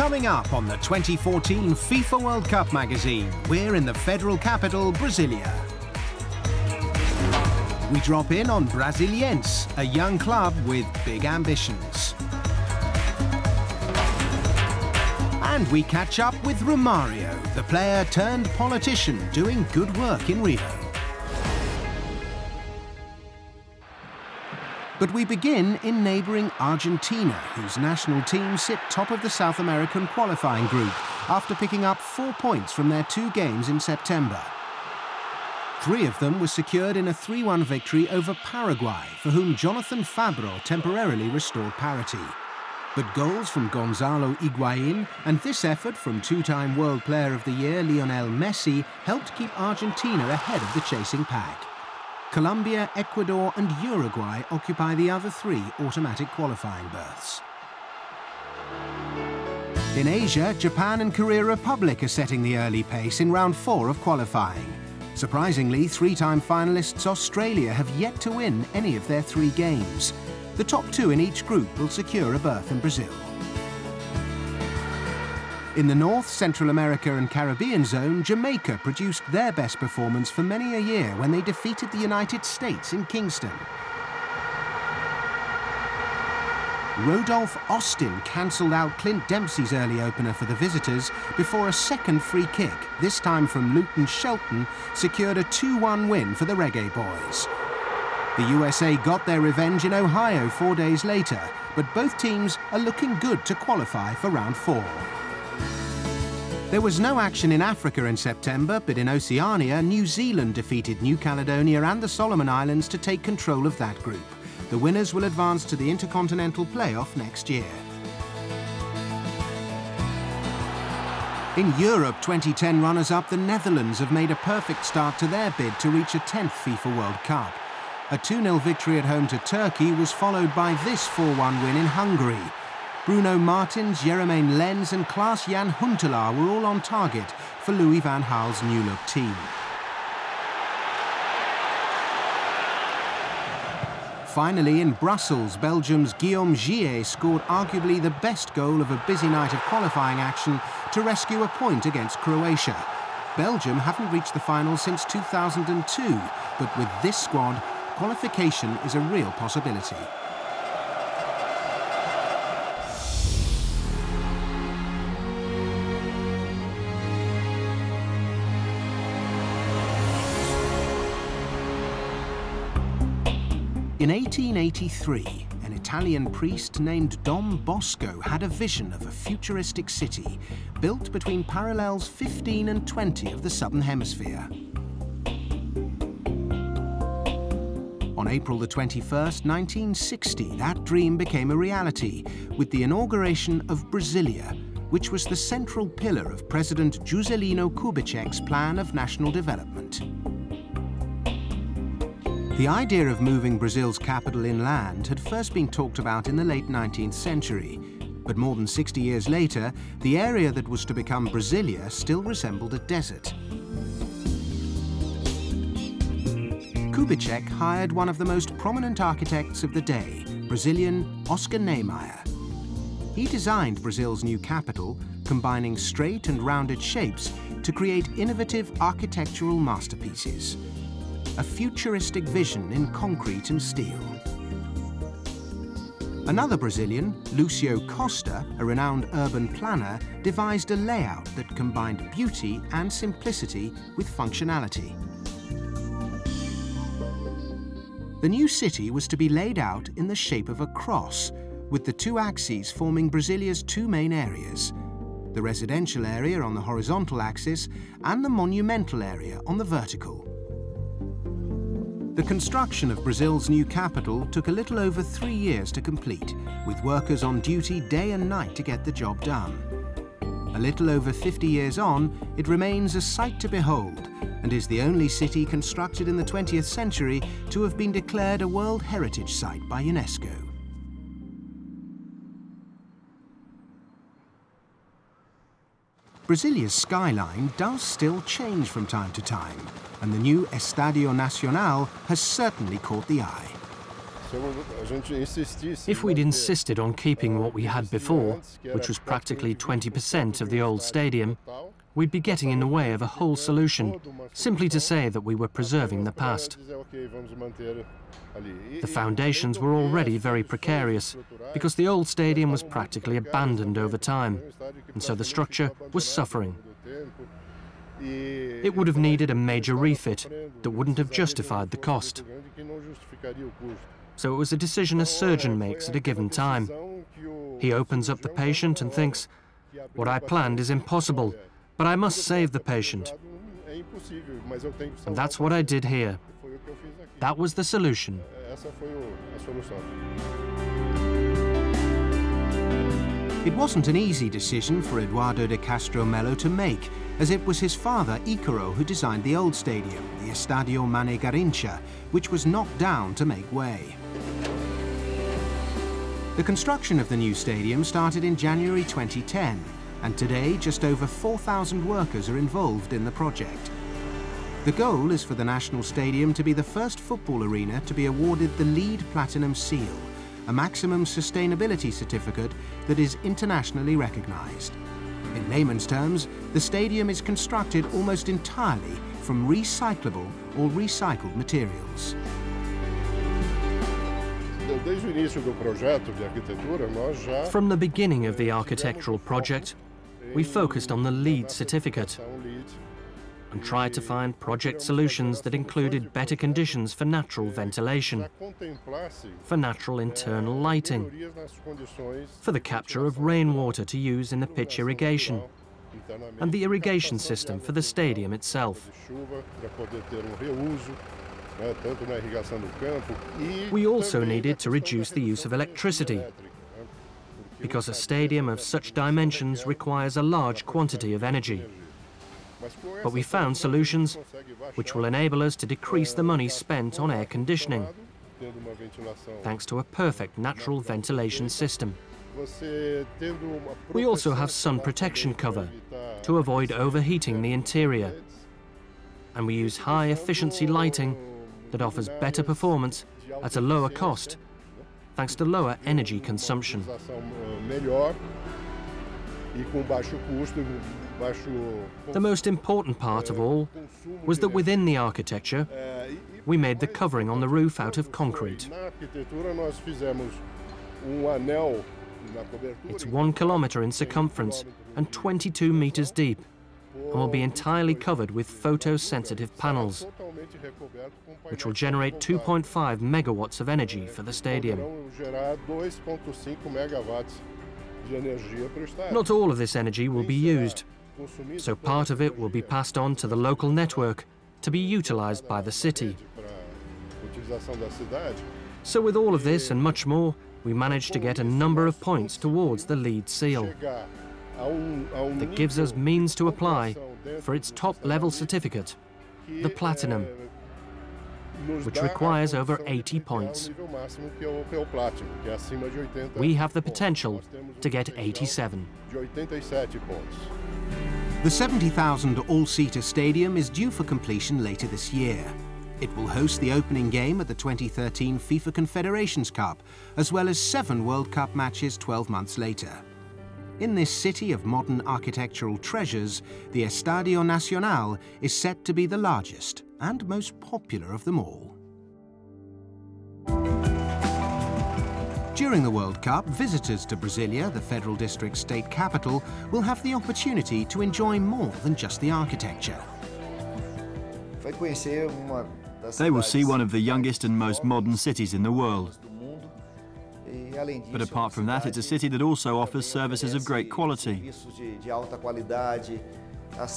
Coming up on the 2014 FIFA World Cup magazine, we're in the federal capital, Brasilia. We drop in on Brasiliense, a young club with big ambitions. And we catch up with Romario, the player turned politician doing good work in Rio. But we begin in neighbouring Argentina, whose national team sit top of the South American qualifying group after picking up 4 points from their 2 games in September. 3 of them were secured in a 3-1 victory over Paraguay, for whom Jonathan Fabro temporarily restored parity. But goals from Gonzalo Higuain and this effort from 2-time World Player of the Year Lionel Messi helped keep Argentina ahead of the chasing pack. Colombia, Ecuador and Uruguay occupy the other 3 automatic qualifying berths. In Asia, Japan and Korea Republic are setting the early pace in round 4 of qualifying. Surprisingly, 3-time finalists Australia have yet to win any of their 3 games. The top 2 in each group will secure a berth in Brazil. In the North, Central America and Caribbean zone, Jamaica produced their best performance for many a year when they defeated the United States in Kingston. Rodolphe Austin cancelled out Clint Dempsey's early opener for the visitors before a second free kick, this time from Luton Shelton, secured a 2-1 win for the Reggae Boys. The USA got their revenge in Ohio 4 days later, but both teams are looking good to qualify for round 4. There was no action in Africa in September, but in Oceania, New Zealand defeated New Caledonia and the Solomon Islands to take control of that group. The winners will advance to the Intercontinental Playoff next year. In Europe, 2010 runners-up, the Netherlands have made a perfect start to their bid to reach a 10th FIFA World Cup. A 2-0 victory at home to Turkey was followed by this 4-1 win in Hungary. Bruno Martins, Jeremaine Lens and Klaas-Jan Huntelaar were all on target for Louis van Gaal's new-look team. Finally, in Brussels, Belgium's Guillaume Gillet scored arguably the best goal of a busy night of qualifying action to rescue a point against Croatia. Belgium haven't reached the final since 2002, but with this squad, qualification is a real possibility. In 1883, an Italian priest named Dom Bosco had a vision of a futuristic city built between parallels 15 and 20 of the Southern Hemisphere. On April the 21st, 1960, that dream became a reality with the inauguration of Brasilia, which was the central pillar of President Juscelino Kubitschek's plan of national development. The idea of moving Brazil's capital inland had first been talked about in the late 19th century, but more than 60 years later, the area that was to become Brasilia still resembled a desert. Kubitschek hired one of the most prominent architects of the day, Brazilian Oscar Niemeyer. He designed Brazil's new capital, combining straight and rounded shapes to create innovative architectural masterpieces. A futuristic vision in concrete and steel. Another Brazilian, Lucio Costa, a renowned urban planner, devised a layout that combined beauty and simplicity with functionality. The new city was to be laid out in the shape of a cross, with the 2 axes forming Brasilia's 2 main areas, the residential area on the horizontal axis and the monumental area on the vertical. The construction of Brazil's new capital took a little over 3 years to complete, with workers on duty day and night to get the job done. A little over 50 years on, it remains a sight to behold and is the only city constructed in the 20th century to have been declared a World Heritage Site by UNESCO. Brasilia's skyline does still change from time to time, and the new Estadio Nacional has certainly caught the eye. If we'd insisted on keeping what we had before, which was practically 20% of the old stadium, we'd be getting in the way of a whole solution, simply to say that we were preserving the past. The foundations were already very precarious, because the old stadium was practically abandoned over time, and so the structure was suffering. It would have needed a major refit that wouldn't have justified the cost. So it was a decision a surgeon makes at a given time. He opens up the patient and thinks, "What I planned is impossible, but I must save the patient." And that's what I did here. That was the solution. It wasn't an easy decision for Eduardo de Castro Melo to make, as it was his father, Icaro, who designed the old stadium, the Estadio Mane Garrincha, which was knocked down to make way. The construction of the new stadium started in January 2010, and today just over 4,000 workers are involved in the project. The goal is for the National Stadium to be the first football arena to be awarded the LEED Platinum Seal, a maximum sustainability certificate that is internationally recognized. In layman's terms, the stadium is constructed almost entirely from recyclable or recycled materials. From the beginning of the architectural project, we focused on the LEED certificate and tried to find project solutions that included better conditions for natural ventilation, for natural internal lighting, for the capture of rainwater to use in the pitch irrigation, and the irrigation system for the stadium itself. We also needed to reduce the use of electricity, because a stadium of such dimensions requires a large quantity of energy. But we found solutions which will enable us to decrease the money spent on air conditioning, thanks to a perfect natural ventilation system. We also have sun protection cover to avoid overheating the interior, and we use high-efficiency lighting that offers better performance at a lower cost, thanks to lower energy consumption. The most important part of all was that within the architecture, we made the covering on the roof out of concrete. It's 1 kilometer in circumference and 22 meters deep, and will be entirely covered with photosensitive panels, which will generate 2.5 megawatts of energy for the stadium. Not all of this energy will be used, so part of it will be passed on to the local network to be utilized by the city. So with all of this and much more, we managed to get a number of points towards the LEED seal that gives us means to apply for its top-level certificate, the Platinum, which requires over 80 points. We have the potential to get 87. The 70,000 all-seater stadium is due for completion later this year. It will host the opening game at the 2013 FIFA Confederations Cup, as well as 7 World Cup matches 12 months later. In this city of modern architectural treasures, the Estadio Nacional is set to be the largest and most popular of them all. During the World Cup, visitors to Brasilia, the Federal District's state capital, will have the opportunity to enjoy more than just the architecture. They will see one of the youngest and most modern cities in the world. But apart from that, it's a city that also offers services of great quality.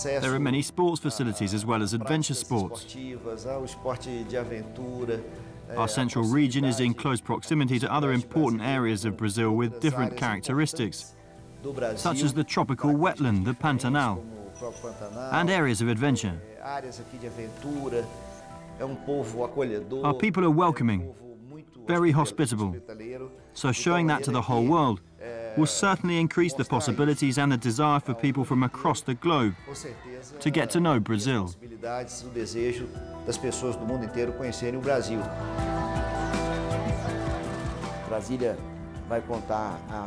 There are many sports facilities as well as adventure sports. Our central region is in close proximity to other important areas of Brazil with different characteristics, such as the tropical wetland, the Pantanal, and areas of adventure. Our people are welcoming, very hospitable, so showing that to the whole world will certainly increase the possibilities and the desire for people from across the globe to get to know Brazil.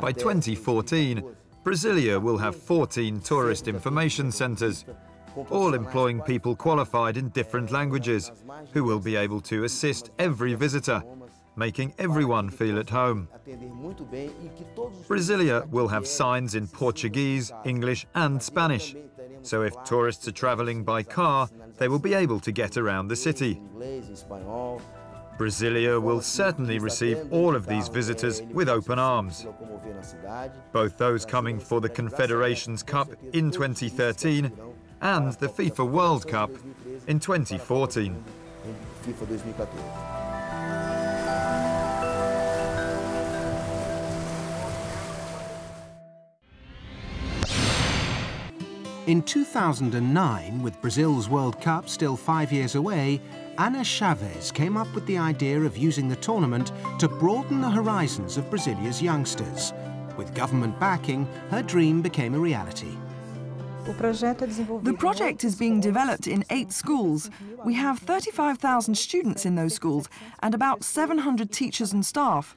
By 2014, Brasilia will have 14 tourist information centres, all employing people qualified in different languages, who will be able to assist every visitor, making everyone feel at home. Brasilia will have signs in Portuguese, English and Spanish, so if tourists are travelling by car, they will be able to get around the city. Brasilia will certainly receive all of these visitors with open arms, both those coming for the Confederations Cup in 2013 and the FIFA World Cup in 2014. In 2009, with Brazil's World Cup still 5 years away, Ana Chavez came up with the idea of using the tournament to broaden the horizons of Brasilia's youngsters. With government backing, her dream became a reality. The project is being developed in 8 schools. We have 35,000 students in those schools and about 700 teachers and staff.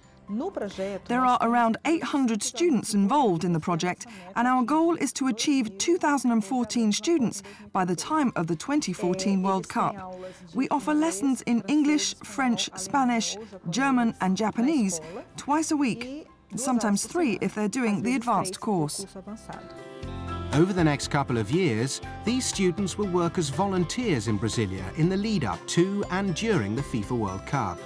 There are around 800 students involved in the project, and our goal is to achieve 2,014 students by the time of the 2014 World Cup. We offer lessons in English, French, Spanish, German and Japanese twice a week, sometimes 3 if they're doing the advanced course. Over the next couple of years, these students will work as volunteers in Brasilia in the lead-up to and during the FIFA World Cup.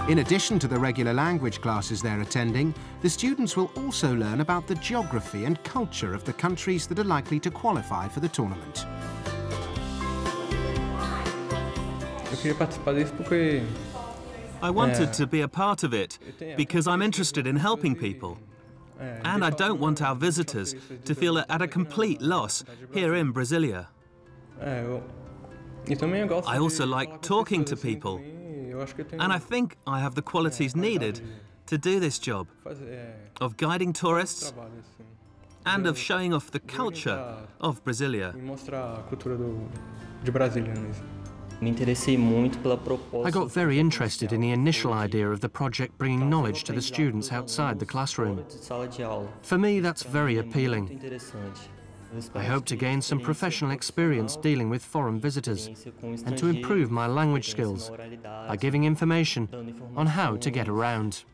In addition to the regular language classes they're attending, the students will also learn about the geography and culture of the countries that are likely to qualify for the tournament. I wanted to be a part of it because I'm interested in helping people. And I don't want our visitors to feel at a complete loss here in Brasilia. I also like talking to people. And I think I have the qualities needed to do this job, of guiding tourists and of showing off the culture of Brasilia. I got very interested in the initial idea of the project bringing knowledge to the students outside the classroom. For me, that's very appealing. I hope to gain some professional experience dealing with foreign visitors and to improve my language skills by giving information on how to get around.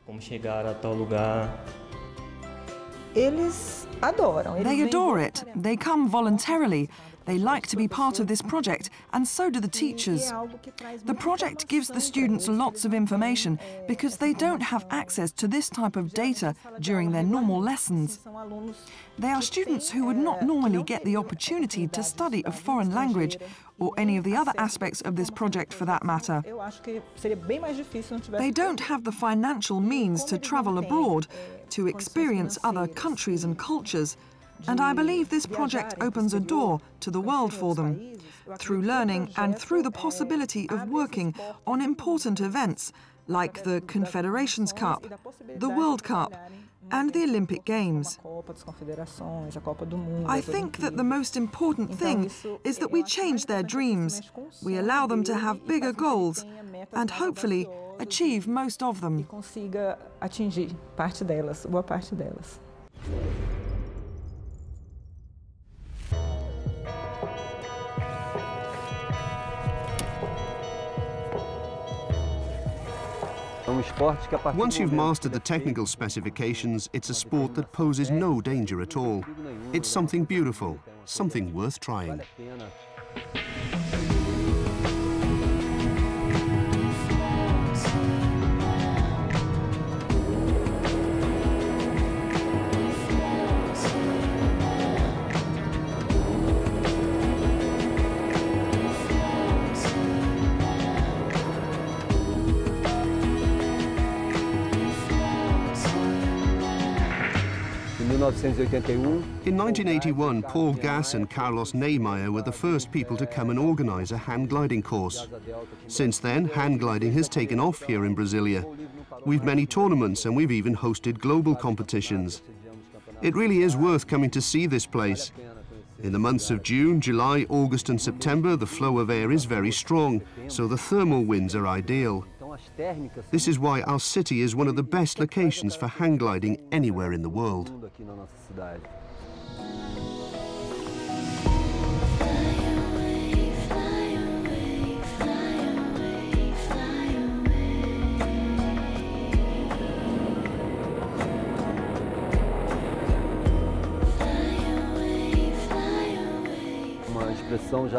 They adore it. They come voluntarily. They like to be part of this project, and so do the teachers. The project gives the students lots of information because they don't have access to this type of data during their normal lessons. They are students who would not normally get the opportunity to study a foreign language or any of the other aspects of this project for that matter. They don't have the financial means to travel abroad, to experience other countries and cultures. And I believe this project opens a door to the world for them, through learning and through the possibility of working on important events like the Confederations Cup, the World Cup, and the Olympic Games. I think that the most important thing is that we change their dreams. We allow them to have bigger goals and hopefully achieve most of them. Once you've mastered the technical specifications, it's a sport that poses no danger at all. It's something beautiful, something worth trying. In 1981, Paul Gass and Carlos Neymar were the first people to come and organize a hand gliding course. Since then, hand gliding has taken off here in Brasilia. We've many tournaments and we've even hosted global competitions. It really is worth coming to see this place. In the months of June, July, August and September, the flow of air is very strong, so the thermal winds are ideal. This is why our city is one of the best locations for hang gliding anywhere in the world.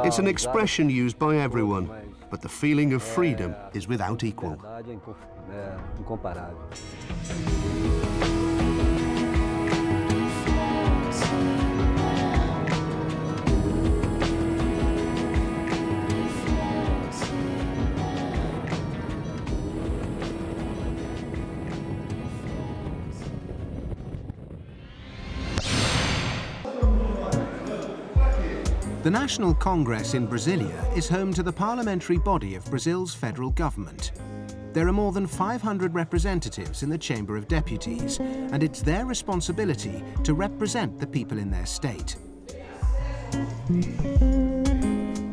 It's an expression used by everyone, but the feeling of freedom is without equal. The National Congress in Brasilia is home to the parliamentary body of Brazil's federal government. There are more than 500 representatives in the Chamber of Deputies, and it's their responsibility to represent the people in their state.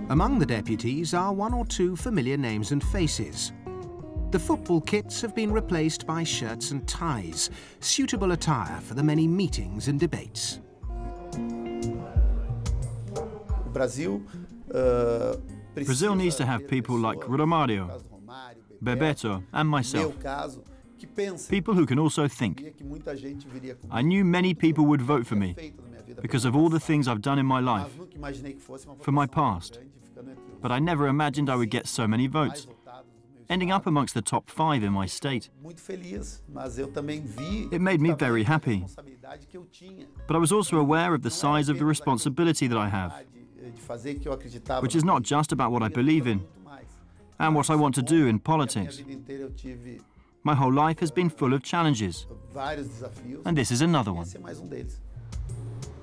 Among the deputies are one or two familiar names and faces. The football kits have been replaced by shirts and ties, suitable attire for the many meetings and debates. Brazil needs to have people like Romario, Bebeto and myself, people who can also think. I knew many people would vote for me because of all the things I've done in my life, for my past, but I never imagined I would get so many votes, ending up amongst the top 5 in my state. It made me very happy, but I was also aware of the size of the responsibility that I have, which is not just about what I believe in and what I want to do in politics. My whole life has been full of challenges, and this is another one.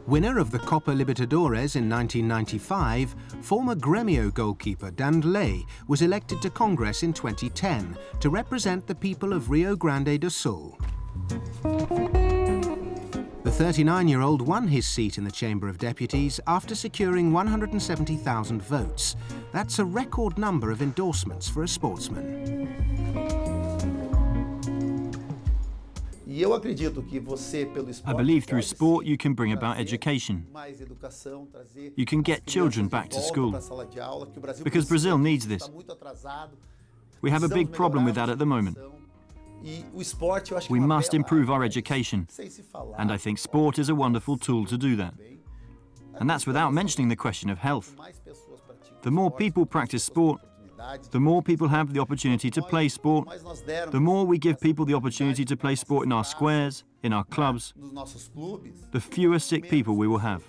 Winner of the Copa Libertadores in 1995, former Grêmio goalkeeper Danley was elected to Congress in 2010 to represent the people of Rio Grande do Sul. The 39-year-old won his seat in the Chamber of Deputies after securing 170,000 votes. That's a record number of endorsements for a sportsman. I believe through sport you can bring about education. You can get children back to school, because Brazil needs this. We have a big problem with that at the moment. We must improve our education, and I think sport is a wonderful tool to do that. And that's without mentioning the question of health. The more people practice sport, the more people have the opportunity to play sport, the more we give people the opportunity to play sport in our squares, in our clubs, the fewer sick people we will have.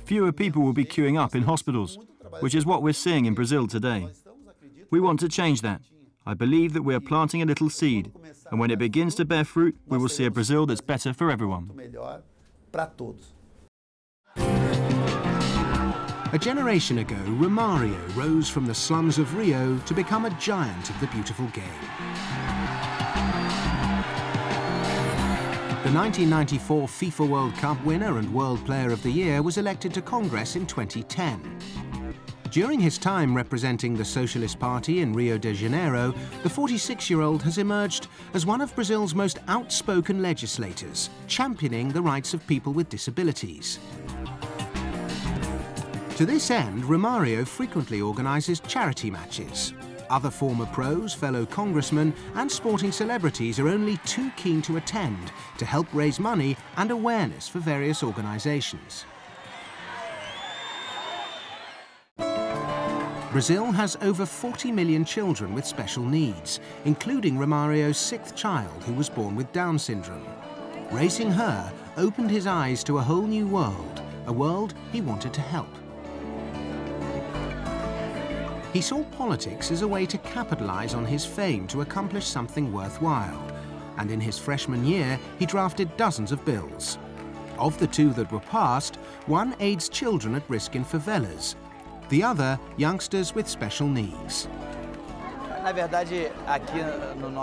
Fewer people will be queuing up in hospitals, which is what we're seeing in Brazil today. We want to change that. I believe that we are planting a little seed, and when it begins to bear fruit, we will see a Brazil that's better for everyone. A generation ago, Romario rose from the slums of Rio to become a giant of the beautiful game. The 1994 FIFA World Cup winner and World Player of the Year was elected to Congress in 2010. During his time representing the Socialist Party in Rio de Janeiro, the 46-year-old has emerged as one of Brazil's most outspoken legislators, championing the rights of people with disabilities. To this end, Romario frequently organises charity matches. Other former pros, fellow congressmen and sporting celebrities are only too keen to attend to help raise money and awareness for various organisations. Brazil has over 40 million children with special needs, including Romario's 6th child who was born with Down syndrome. Raising her opened his eyes to a whole new world, a world he wanted to help. He saw politics as a way to capitalise on his fame to accomplish something worthwhile, and in his freshman year he drafted dozens of bills. Of the 2 that were passed, one aids children at risk in favelas, the other youngsters with special needs.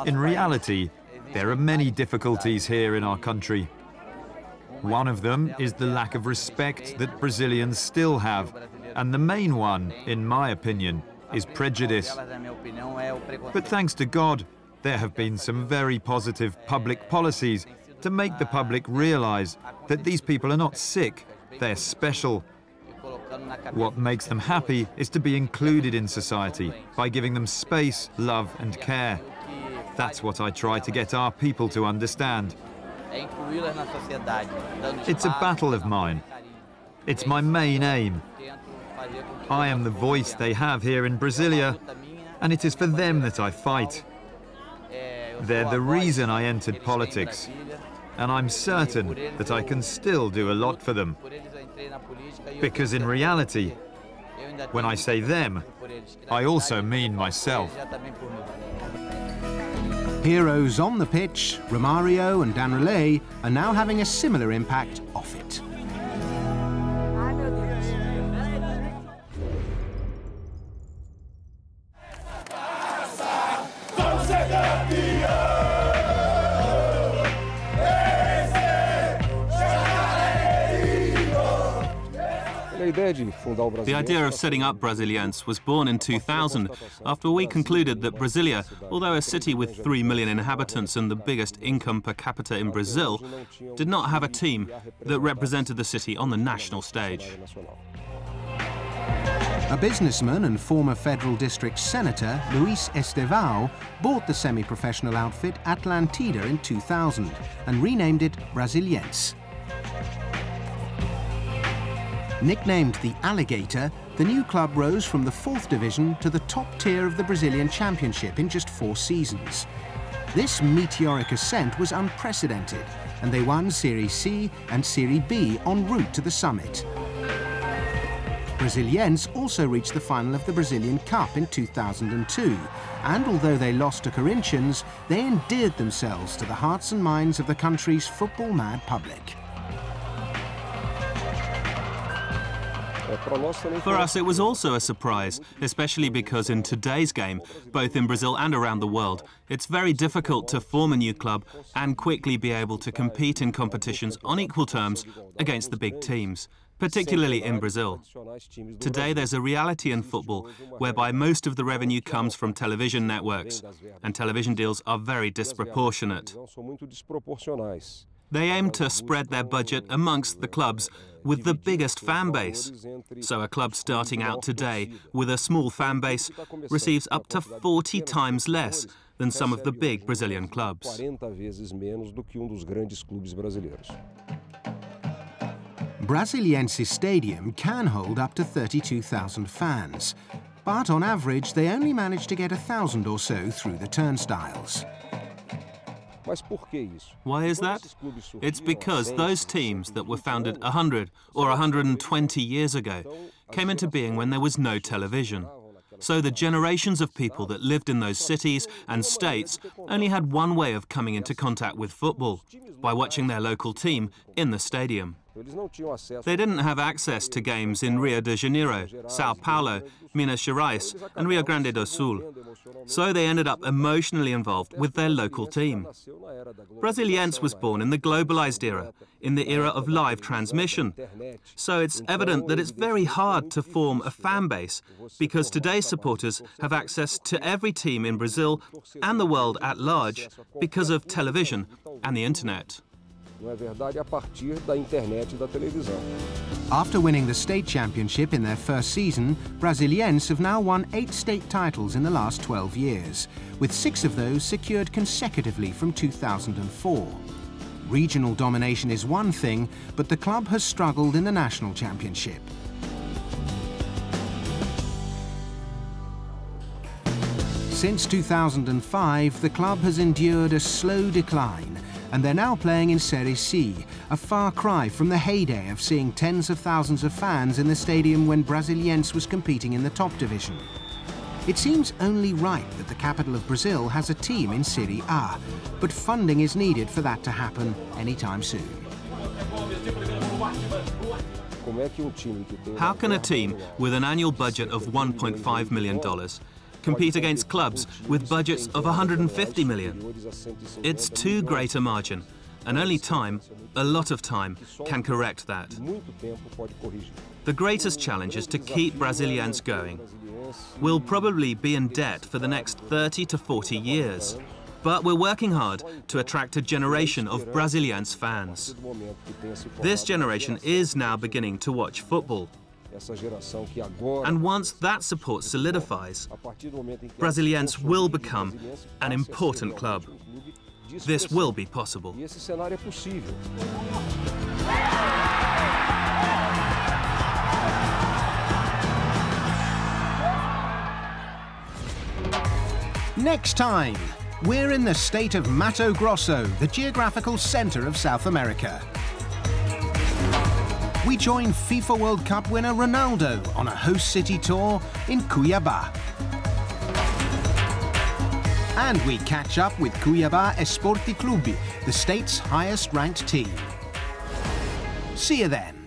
In reality, there are many difficulties here in our country. One of them is the lack of respect that Brazilians still have, and the main one, in my opinion, is prejudice. But thanks to God, there have been some very positive public policies to make the public realise that these people are not sick, they're special. What makes them happy is to be included in society by giving them space, love and care. That's what I try to get our people to understand. It's a battle of mine. It's my main aim. I am the voice they have here in Brasilia, and it is for them that I fight. They're the reason I entered politics, and I'm certain that I can still do a lot for them. Because in reality, when I say them, I also mean myself. Heroes on the pitch, Romario and Danrelé, are now having a similar impact off it. The idea of setting up Brasiliense was born in 2000 after we concluded that Brasilia, although a city with 3 million inhabitants and the biggest income per capita in Brazil, did not have a team that represented the city on the national stage. A businessman and former federal district senator, Luis Estevão, bought the semi-professional outfit Atlantida in 2000 and renamed it Brasiliense. Nicknamed the Alligator, the new club rose from the 4th division to the top tier of the Brazilian Championship in just 4 seasons. This meteoric ascent was unprecedented, and they won Serie C and Serie B en route to the summit. Brasiliense also reached the final of the Brazilian Cup in 2002, and although they lost to Corinthians, they endeared themselves to the hearts and minds of the country's football-mad public. For us, it was also a surprise, especially because in today's game, both in Brazil and around the world, it's very difficult to form a new club and quickly be able to compete in competitions on equal terms against the big teams, particularly in Brazil. Today, there's a reality in football whereby most of the revenue comes from television networks, and television deals are very disproportionate. They aim to spread their budget amongst the clubs with the biggest fan base. So a club starting out today with a small fan base receives up to 40 times less than some of the big Brazilian clubs. Brasiliense's stadium can hold up to 32,000 fans, but on average they only manage to get 1,000 or so through the turnstiles. Why is that? It's because those teams that were founded 100 or 120 years ago came into being when there was no television. So the generations of people that lived in those cities and states only had one way of coming into contact with football, by watching their local team in the stadium. They didn't have access to games in Rio de Janeiro, Sao Paulo, Minas Gerais and Rio Grande do Sul. So they ended up emotionally involved with their local team. Brasiliense was born in the globalized era, in the era of live transmission. So it's evident that it's very hard to form a fan base because today's supporters have access to every team in Brazil and the world at large because of television and the internet. After winning the state championship in their first season, Brasiliense have now won 8 state titles in the last 12 years, with 6 of those secured consecutively from 2004. Regional domination is one thing, but the club has struggled in the national championship. Since 2005, the club has endured a slow decline, and they're now playing in Serie C, a far cry from the heyday of seeing tens of thousands of fans in the stadium when Brasiliense was competing in the top division. It seems only right that the capital of Brazil has a team in Serie A, but funding is needed for that to happen anytime soon. How can a team with an annual budget of $1.5 million compete against clubs with budgets of $150 million? It's too great a margin, And only time, a lot of time, can correct that. The greatest challenge is to keep Brasiliense going. We'll probably be in debt for the next 30 to 40 years. But we're working hard to attract a generation of Brasiliense fans. This generation is now beginning to watch football. And once that support solidifies, Brasiliense will become an important club. This will be possible. Next time, we're in the state of Mato Grosso, the geographical center of South America. We join FIFA World Cup winner Ronaldo on a host city tour in Cuiabá. And we catch up with Cuiabá Esporte Clube, the state's highest ranked team. See you then.